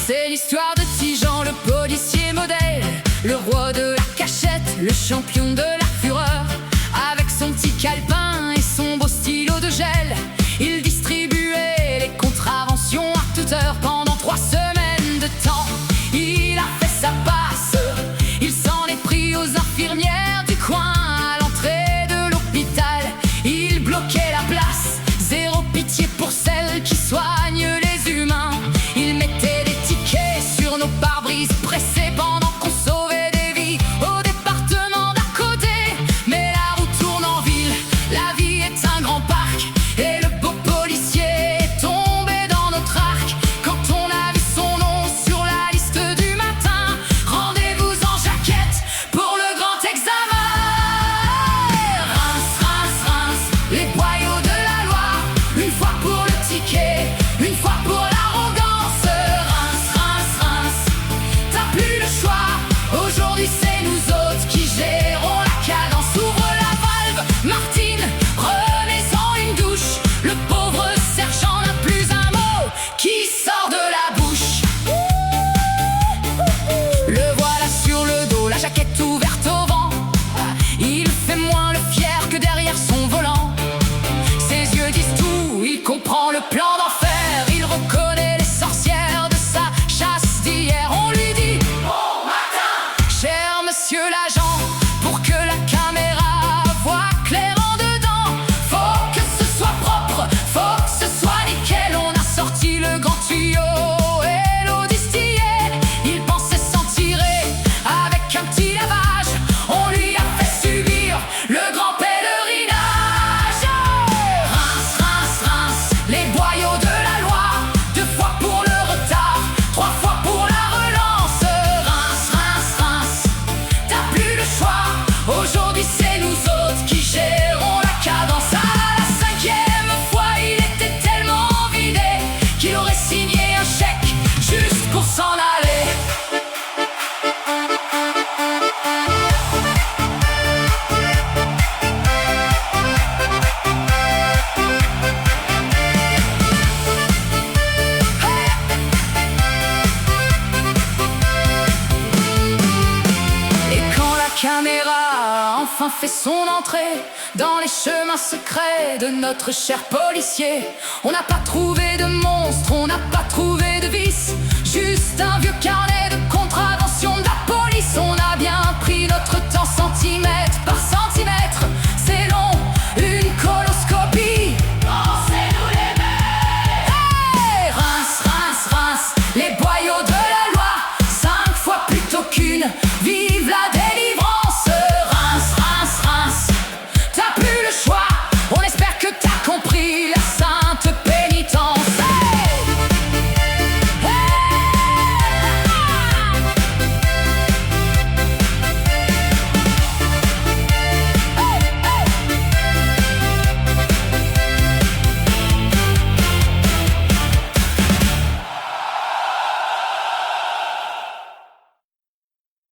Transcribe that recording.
C'est l'histoire de Tijan, le policier modèle, le roi de la cachette, le champion de la fureur. Avec son petit calepin et son beau stylo de gel, il distribuait les contraventions à toute heure. Pendant 3 semaines de temps, il a fait sa passe. Il s'en est pris aux infirmières du coin. À l'entrée de l'hôpital, il bloquait la place. Zéro pitié pour celles qui soignent les humains. Il mettait des tickets sur nos pare-brises pressés pendant qu'on sauvait des vies au département d'à côté. Mais la roue tourne en ville, la vie est un grand parc, et le beau policier est tombé dans notre arc. Quand on a vu son nom sur la liste du matin, rendez-vous en jaquette pour le grand examen. Rince, rince, rince, les boyaux de la loi. Une fois pour le ticket, une fois pour l'arrogance. Rince, rince, rince, t'as plus le choix. Aujourd'hui c'est nous autres qui gérons la cadence. Ouvre la valve, Martine, remets-en une douche. Le pauvre sergent n'a plus un mot qui sort de la bouche. Le voilà sur le dos, la jaquette ouverte au vent. Il fait moins le fier que derrière son volant. Ses yeux disent tout, il comprend le plan d'enfer. Il reconnaît les sorcières de sa chasse d'hier. On lui dit bon matin, cher monsieur l'agent, pour que la caméra voit clair en dedans. Faut que ce soit propre, faut que ce soit nickel. On a sorti le grand tuyau et l'eau distillée. Il pensait s'en tirer avec un petit lavage. On lui a fait subir le grand pèlerinage. Rince, rince, rince, les boyaux de la loi. 2 fois pour le retard, 3 fois pour la relance. Rince, rince, rince, t'as plus le choix. Aujourd'hui c'est nous autres qui gérons la cadence. À la 5e fois, il était tellement vidé qu'il aurait signé un chèque juste pour s'en aller. Et quand la caméra a enfin fait son entrée dans les chemins secrets de notre cher policier, on n'a pas trouvé de monstre, on n'a pas trouvé de vice, juste un vieux carnet de contraventions de la police. On a bien